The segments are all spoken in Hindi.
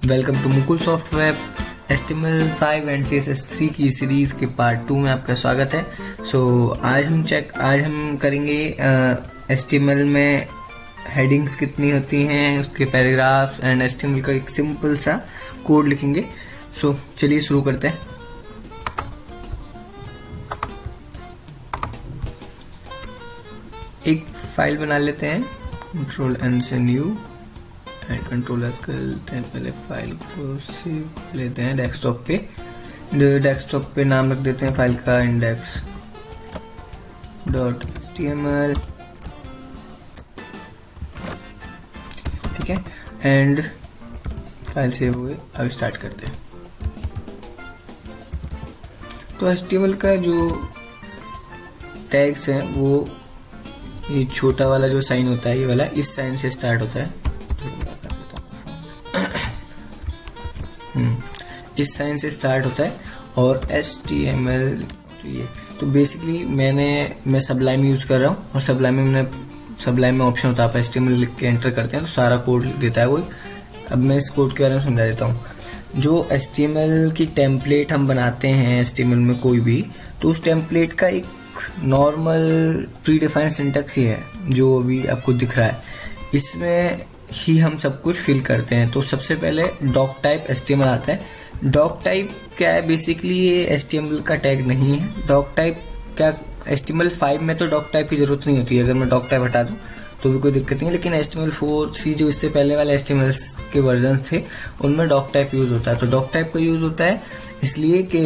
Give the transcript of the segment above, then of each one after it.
Welcome to Mukul software HTML5 and CSS3 की सीरीज के पार्ट 2 में आपका स्वागत है। आज हम करेंगे HTML में हेडिंग्स कितनी होती हैं, उसके पैराग्राफ्स एंड HTML का एक सिंपल सा कोड लिखेंगे। चलिए शुरू करते हैं। एक फाइल बना लेते हैं, Ctrl+N से न्यू एंड Ctrl+S कर लेते हैं। पहले फाइल को सेव कर लेते हैं डेस्कटॉप पे। डेस्कटॉप पे नाम रख देते हैं फाइल का index.html, ठीक है। एंड फाइल सेव हुए, अब स्टार्ट करते हैं। तो HTML का जो टैग्स हैं वो ये छोटा वाला जो साइन होता है, ये वाला इस साइन से स्टार्ट होता है। इस साइन से स्टार्ट होता है और HTML तो बेसिकली मैं सबलाइम यूज कर रहा हूँ और सबलाइम में ऑप्शन होता है, आप HTML लिख के एंटर करते हैं तो सारा कोड देता है वो। अब मैं इस कोड के बारे में समझा देता हूँ। जो HTML की टेम्पलेट हम बनाते हैं HTML में कोई भी, तो उस टेम्पलेट का एक नॉर्मल प्री डिफाइंड सिंटैक्स ही है जो अभी आपको दिख रहा है। इसमें ही हम सब कुछ फिल करते हैं। तो सबसे पहले डॉक टाइप HTML आता है। डॉक टाइप क्या है? बेसिकली ये HTML का टैग नहीं है। डॉक टाइप क्या, HTML5 में तो डॉक टाइप की जरूरत नहीं होती है। अगर मैं डॉक टाइप हटा दूं तो भी कोई दिक्कत नहीं है, लेकिन HTML4, 3 जो इससे पहले वाले HTML के वर्जन थे उनमें डॉक टाइप यूज होता है। तो डॉक टाइप का यूज होता है इसलिए कि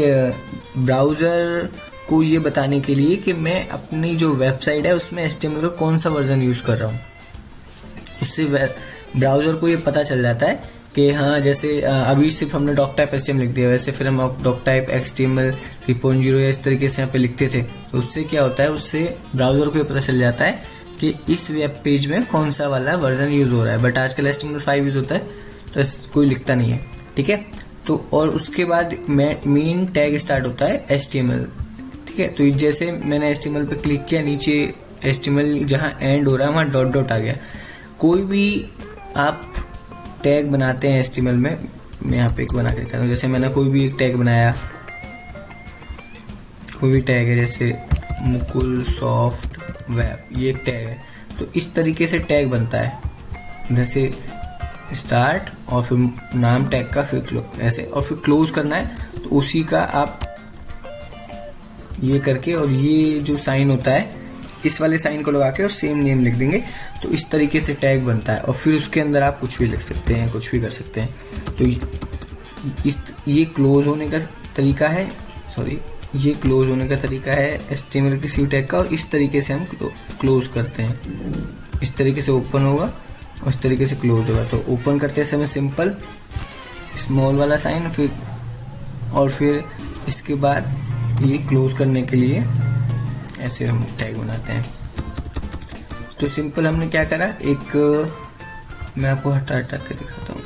ब्राउजर को ये बताने के लिए कि मैं अपनी जो वेबसाइट है उसमें HTML का कौन सा वर्जन यूज कर रहा हूँ। उससे ब्राउजर को ये पता चल जाता है कि हाँ, जैसे अभी सिर्फ हमने डॉक टाइप HTML लिख दिया, वैसे फिर हम डॉक टाइप HTML 3.0 या इस तरीके से यहाँ पे लिखते थे। तो उससे क्या होता है, उससे ब्राउजर को ये पता चल जाता है कि इस वेब पेज में कौन सा वाला वर्जन यूज हो रहा है। बट आजकल HTML5 यूज होता है तो कोई लिखता नहीं है, ठीक है। तो और उसके बाद मेन टैग स्टार्ट होता है HTML, ठीक है। तो जैसे मैंने HTML पे क्लिक किया, नीचे HTML जहाँ एंड हो रहा है वहाँ डॉट डॉट आ गया। कोई भी आप टैग बनाते हैं HTML में, मैं यहाँ पे एक बना के दिखाता हूँ। जैसे मैंने कोई भी एक टैग बनाया, कोई भी टैग है जैसे मुकुल सॉफ्ट वेब, ये टैग है। तो इस तरीके से टैग बनता है, जैसे स्टार्ट और फिर नाम टैग का, फिर ऐसे और फिर क्लोज करना है। तो उसी का आप ये करके और ये जो साइन होता है इस वाले साइन को लगा के और सेम नेम लिख देंगे। तो इस तरीके से टैग बनता है और फिर उसके अंदर आप कुछ भी लिख सकते हैं, कुछ भी कर सकते हैं। तो ये क्लोज होने का तरीका है, ये क्लोज होने का तरीका है HTML किसी टैग का। और इस तरीके से हम क्लोज करते हैं, इस तरीके से ओपन होगा और इस तरीके से क्लोज होगा। तो ओपन करते समय सिंपल स्मॉल वाला साइन, फिर इसके बाद ये क्लोज करने के लिए ऐसे हम टैग बनाते हैं। तो सिंपल हमने क्या करा, एक मैं आपको हटा के दिखाता हूँ।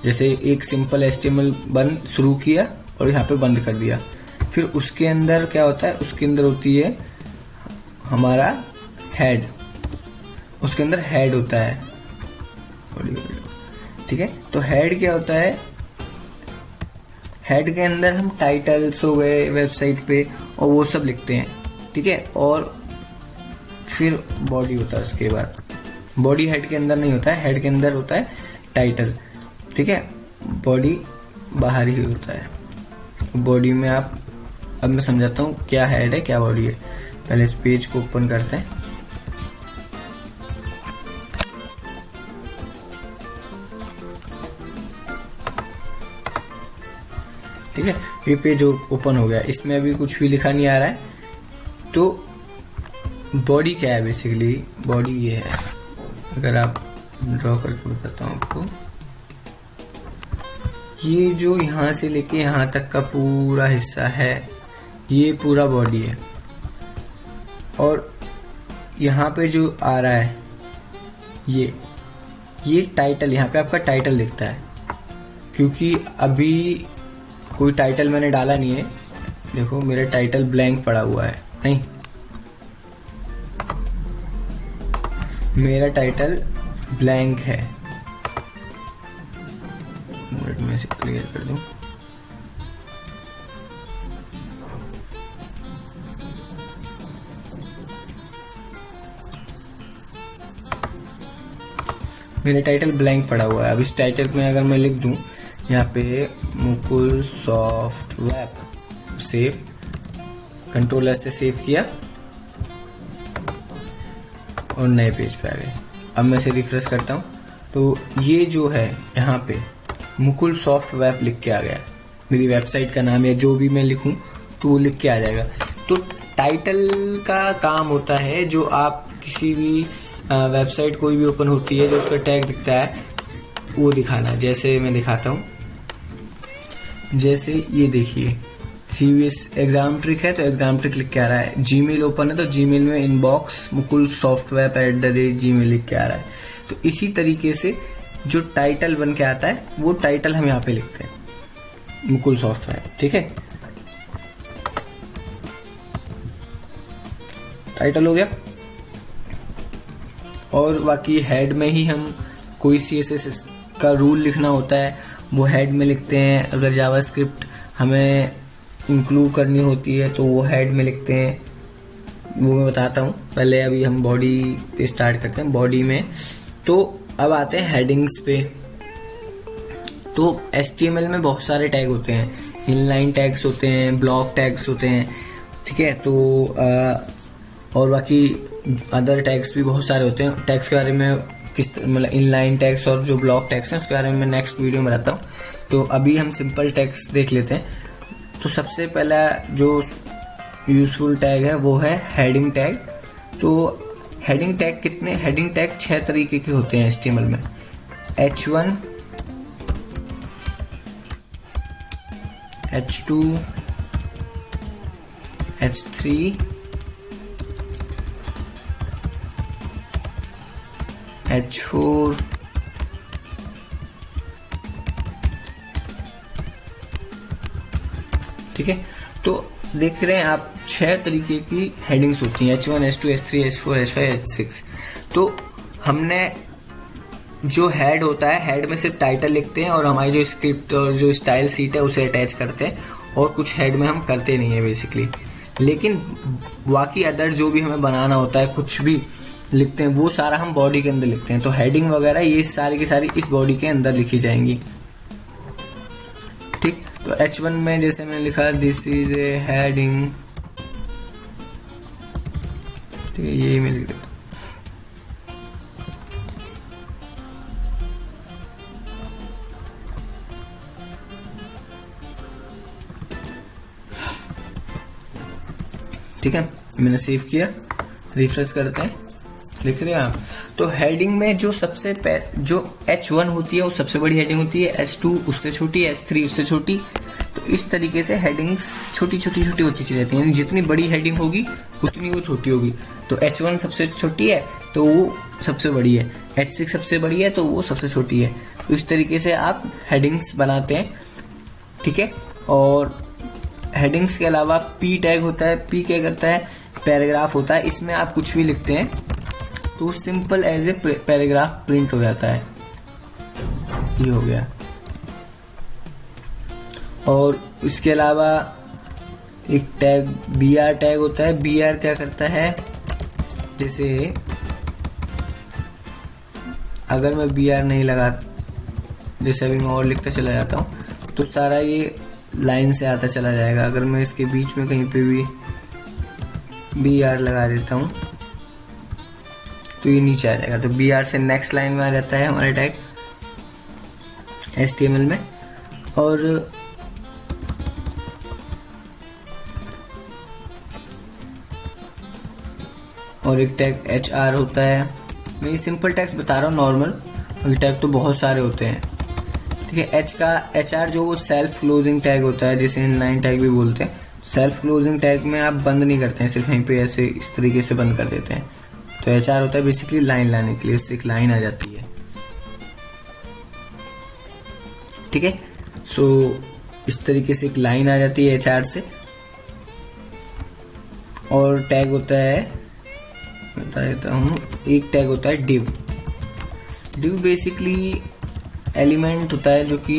जैसे एक सिंपल HTML शुरू किया और यहाँ पे बंद कर दिया। फिर उसके अंदर क्या होता है, उसके अंदर होती है हमारा हेड, उसके अंदर हेड होता है, ठीक है। तो हेड क्या होता है, हेड के अंदर हम टाइटल्स हो गए वेबसाइट पे और वो सब लिखते हैं, ठीक है। और फिर बॉडी होता है, उसके बाद बॉडी हेड के अंदर नहीं होता है, हेड के अंदर होता है टाइटल, ठीक है। बॉडी बाहर ही होता है। बॉडी में अब मैं समझाता हूँ क्या हेड है क्या बॉडी है। पहले इस पेज को ओपन करते हैं, ठीक है। ये पेज ओपन हो गया, इसमें अभी कुछ भी लिखा नहीं आ रहा है। तो बॉडी क्या है, बेसिकली बॉडी ये है। अगर आप ड्रॉ करके बताता हूँ आपको, ये जो यहाँ से लेके यहाँ तक का पूरा हिस्सा है ये पूरा बॉडी है। और यहाँ पे जो आ रहा है ये टाइटल, यहाँ पे आपका टाइटल दिखता है क्योंकि अभी कोई टाइटल मैंने डाला नहीं है। देखो मेरा टाइटल ब्लैंक पड़ा हुआ है, नहीं, मेरा टाइटल ब्लैंक है, मिनट में इसे क्लियर कर दूं। मेरा टाइटल ब्लैंक पड़ा हुआ है। अब इस टाइटल में अगर मैं लिख दूं यहाँ पे Mukul soft web, save, control S से सेव किया और नए पेज पे आ गए। अब मैं इसे रिफ्रेश करता हूँ तो ये जो है यहाँ पे मुकुल सॉफ्ट वेब लिख के आ गया। मेरी वेबसाइट का नाम या जो भी मैं लिखूं तो वो लिख के आ जाएगा। तो टाइटल का काम होता है जो आप किसी भी वेबसाइट कोई भी ओपन होती है जो उसका टैग दिखता है वो दिखाना। जैसे मैं दिखाता हूँ, जैसे ये देखिए CVS एग्जाम ट्रिक है तो एग्जाम ट्रिक लिख के आ रहा है। जीमेल ओपन है तो जीमेल में इनबॉक्स मुकुल सॉफ्टवेयर @gmail लिख के आ रहा है। तो इसी तरीके से जो टाइटल बन के आता है वो टाइटल हम यहाँ पे लिखते हैं मुकुल सॉफ्टवेयर। ठीक है, टाइटल हो गया। और बाकी हेड में ही हम कोई CSS का रूल लिखना होता है वो हेड में लिखते हैं। अगर जावास्क्रिप्ट हमें इंक्लूड करनी होती है तो वो हेड में लिखते हैं, वो मैं बताता हूँ। पहले अभी हम बॉडी पे स्टार्ट करते हैं। बॉडी में तो अब आते हैं हेडिंग्स पे। तो HTML में बहुत सारे टैग होते हैं, इनलाइन टैग्स होते हैं, ब्लॉक टैग्स होते हैं। ठीक है, तो और बाकी अदर टैग्स भी बहुत सारे होते हैं। टैग्स के बारे में किस मतलब इनलाइन टैग्स और जो ब्लॉक टैग्स हैं उसके बारे में मैं नेक्स्ट वीडियो में बताता हूँ। तो अभी हम सिंपल टैग्स देख लेते हैं। तो सबसे पहला जो यूजफुल टैग है वो है हेडिंग टैग। तो हेडिंग टैग कितने, हेडिंग टैग 6 तरीके के होते हैं HTML में। H1, H2, H3, H4, ठीक है। तो देख रहे हैं आप 6 तरीके की हेडिंग्स होती हैं, H1, H2, H3, H4, H5, H6। तो हमने जो हेड होता है, हेड में सिर्फ टाइटल लिखते हैं और हमारी जो स्क्रिप्ट और जो स्टाइल सीट है उसे अटैच करते हैं, और कुछ हेड में हम करते नहीं है बेसिकली। लेकिन बाकी अदर जो भी हमें बनाना होता है, कुछ भी लिखते हैं, वो सारा हम बॉडी के अंदर लिखते हैं। तो हेडिंग वगैरह ये सारी की सारी इस बॉडी के अंदर लिखी जाएंगी। ठीक, तो H1 में जैसे मैंने लिखा दिस इज ए हेडिंग, ठीक है, यही मैं लिख देता हूं। ठीक है, मैंने सेव किया, रिफ्रेश करते हैं, लिख रहे हैं आप। तो हेडिंग में जो सबसे जो H1 होती है वो सबसे बड़ी हेडिंग होती है, H2 उससे छोटी, H3 उससे छोटी। तो इस तरीके से हेडिंग्स छोटी छोटी छोटी होती चली जाती है, यानी जितनी बड़ी हेडिंग होगी उतनी वो छोटी होगी। तो H1 सबसे छोटी है तो वो सबसे बड़ी है, H6 सबसे बड़ी है तो वो सबसे छोटी है। तो इस तरीके से आप हेडिंग्स बनाते हैं। ठीक है, और हेडिंग्स के अलावा P टैग होता है। P क्या करता है, पैराग्राफ होता है। इसमें आप कुछ भी लिखते हैं तो simple as a paragraph print हो जाता है, ये हो गया। और इसके अलावा एक टैग BR टैग होता है। BR क्या करता है, जैसे अगर मैं BR नहीं लगा, जैसे अभी मैं और लिखता चला जाता हूँ तो सारा ये लाइन से आता चला जाएगा। अगर मैं इसके बीच में कहीं पे भी BR लगा देता हूँ तो ये नीचे आ जाएगा। तो BR से नेक्स्ट लाइन में आ जाता है हमारा टैग HTML में। और एक टैग HR होता है। मैं ये सिंपल टैग्स बता रहा हूँ, नॉर्मल, और टैग तो बहुत सारे होते हैं। ठीक है, HR जो वो सेल्फ क्लोजिंग टैग होता है, जिसे इनलाइन टैग भी बोलते हैं। सेल्फ क्लोजिंग टैग में आप बंद नहीं करते हैं, सिर्फ यहीं पे ऐसे इस तरीके से बंद कर देते हैं। तो HR होता है बेसिकली लाइन लाने के लिए, इससे एक लाइन आ जाती है। ठीक है, सो इस तरीके से एक लाइन आ जाती है HR से। और टैग होता है, बता देता हूँ, एक टैग होता है div। div बेसिकली एलिमेंट होता है जो कि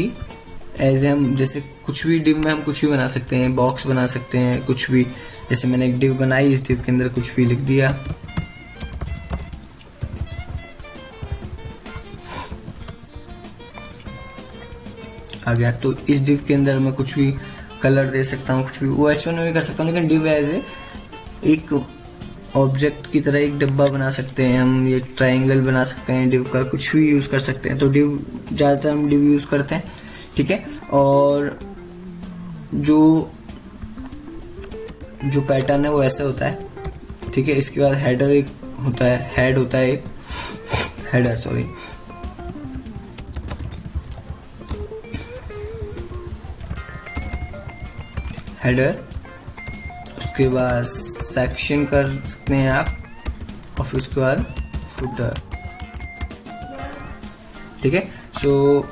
एज हम जैसे कुछ भी डिव में हम कुछ भी बना सकते हैं, बॉक्स बना सकते हैं, कुछ भी। जैसे मैंने एक डिव बनाई, इस डिव के अंदर कुछ भी लिख दिया, आ गया। तो इस डिव के अंदर मैं कुछ भी कलर दे सकता हूँ, कुछ भी वो H1 में भी कर सकता हूँ, लेकिन डिव एज एक ऑब्जेक्ट की तरह एक डब्बा बना सकते हैं हम, ये ट्रायंगल बना सकते हैं डिव का, कुछ भी यूज कर सकते हैं। तो डिव ज़्यादातर हम डिव यूज करते हैं, ठीक है। और जो पैटर्न है वो ऐसा होता है, ठीक है। इसके बाद हेडर एक होता है, हेड होता है एक, हेडर सॉरी, हेडर। उसके बाद सेक्शन कर सकते हैं आप, और फिर उसके बाद फुटर, ठीक है। सो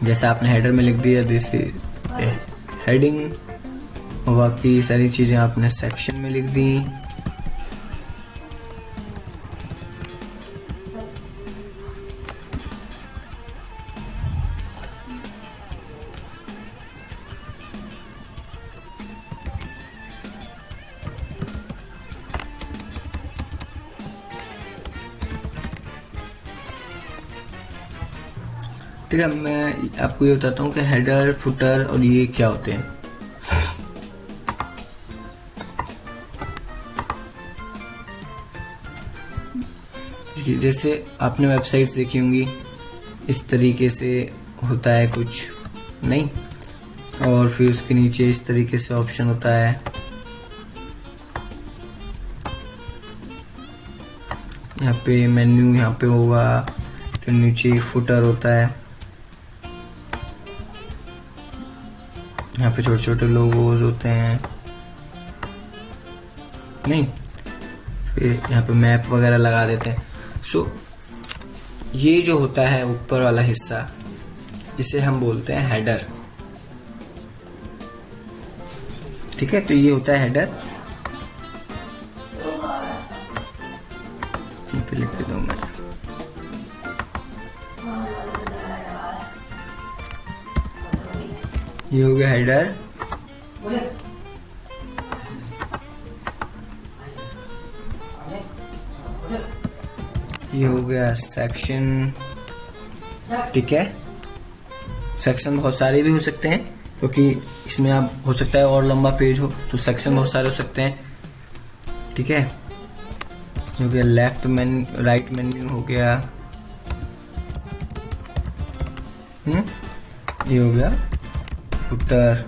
जैसे आपने हेडर में लिख दिया दिस इज हेडिंग, और बाकी सारी चीजें आपने सेक्शन में लिख दी। ठीक है, मैं आपको ये बताता हूँ कि हेडर, फुटर और ये क्या होते हैं। जैसे आपने वेबसाइट्स देखी होंगी, इस तरीके से होता है कुछ, नहीं, और फिर उसके नीचे इस तरीके से ऑप्शन होता है, यहाँ पे मेन्यू यहाँ पे होगा, फिर नीचे फुटर होता है, यहाँ पे छोटे छोटे लोगोज होते हैं, नहीं, फिर यहाँ पे मैप वगैरह लगा देते हैं। सो ये जो होता है ऊपर वाला हिस्सा, इसे हम बोलते हैं हेडर, ठीक है। तो ये होता है हेडर, लिख देता हूं मैं, ये हो गया हेडर। ये हो गया सेक्शन, ठीक है। सेक्शन बहुत सारे भी हो सकते हैं, क्योंकि इसमें आप हो सकता है और लंबा पेज हो, तो सेक्शन बहुत सारे हो सकते हैं, ठीक है। हो गया लेफ्ट मेन्यू, राइट मेन्यू हो गया, ये हो गया फुटर,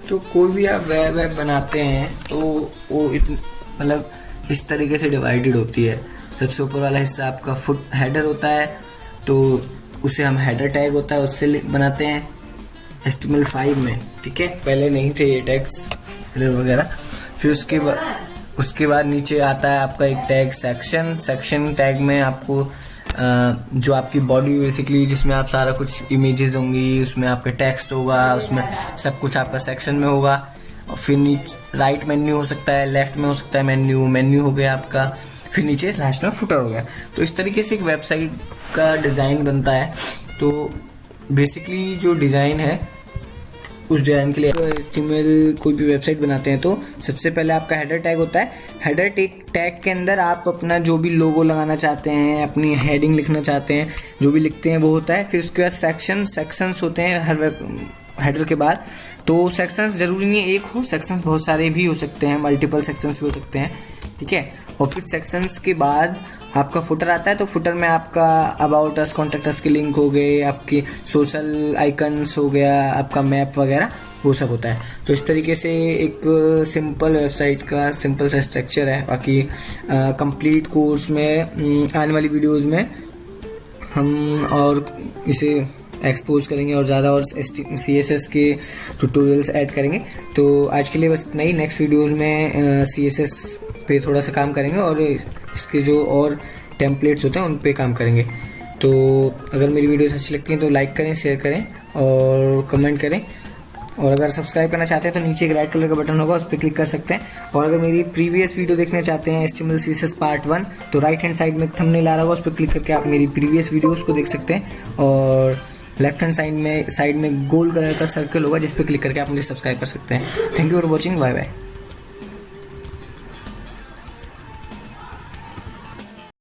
तो कोई भी आप वेब बनाते हैं तो वो मतलब इस तरीके से डिवाइडेड होती है। सबसे ऊपर वाला हिस्सा आपका फुट हेडर होता है, तो उसे हम हेडर टैग होता है उससे बनाते हैं HTML5 में, ठीक है। पहले नहीं थे ये टैग्स हेडर वगैरह। फिर उसके बाद नीचे आता है आपका एक टैग सेक्शन टैग में आपको जो आपकी बॉडी बेसिकली जिसमें आप सारा कुछ इमेजेस होंगी, उसमें आपका टेक्स्ट होगा, उसमें सब कुछ आपका सेक्शन में होगा। और फिर नीचे राइट मेन्यू हो सकता है, लेफ्ट में हो सकता है मेन्यू हो गया आपका, फिर नीचे लास्ट में फुटर हो गया। तो इस तरीके से एक वेबसाइट का डिज़ाइन बनता है। तो बेसिकली जो डिज़ाइन है उस डिज़ाइन के लिए HTML कोई भी वेबसाइट बनाते हैं तो सबसे पहले आपका हेडर टैग होता है। हेडर टैग के अंदर आप अपना जो भी लोगो लगाना चाहते हैं, अपनी हेडिंग लिखना चाहते हैं, जो भी लिखते हैं वो होता है। फिर उसके बाद सेक्शंस होते हैं हर हेडर के बाद। तो सेक्शंस जरूरी नहीं है एक हो, सेक्शंस बहुत सारे भी हो सकते हैं, मल्टीपल सेक्शंस भी हो सकते हैं, ठीक है। और फिर सेक्शंस के बाद आपका फुटर आता है। तो फुटर में आपका अबाउट अस, कॉन्टैक्ट अस के लिंक हो गए, आपके सोशल आइकन्स हो गया, आपका मैप वगैरह वो सब होता है। तो इस तरीके से एक सिंपल वेबसाइट का सिंपल सा स्ट्रक्चर है। बाकी कंप्लीट कोर्स में आने वाली वीडियोस में हम और इसे एक्सपोज करेंगे और ज़्यादा और CSS के ट्यूटोरियल्स ऐड करेंगे। तो आज के लिए बस इतना ही। नेक्स्ट वीडियोस में CSS पे थोड़ा सा काम करेंगे और इसके जो और टेम्पलेट्स होते हैं उन पे काम करेंगे। तो अगर मेरी वीडियोस अच्छी लगती हैं तो लाइक करें, शेयर करें और कमेंट करें। और अगर सब्सक्राइब करना चाहते हैं तो नीचे एक रेड कलर का बटन होगा, उस पर क्लिक कर सकते हैं। और अगर मेरी प्रीवियस वीडियो देखना चाहते हैं HTML CSS पार्ट 1, तो राइट हैंड साइड में एक थंबनेल आ रहा होगा, उस पर क्लिक करके आप मेरी प्रीवियस वीडियोस को देख सकते हैं। और लेफ्ट हैंड साइड में गोल्ड कलर का सर्कल होगा, जिस पर क्लिक करके आप मुझे सब्सक्राइब कर सकते हैं। Thank you for watching, bye bye.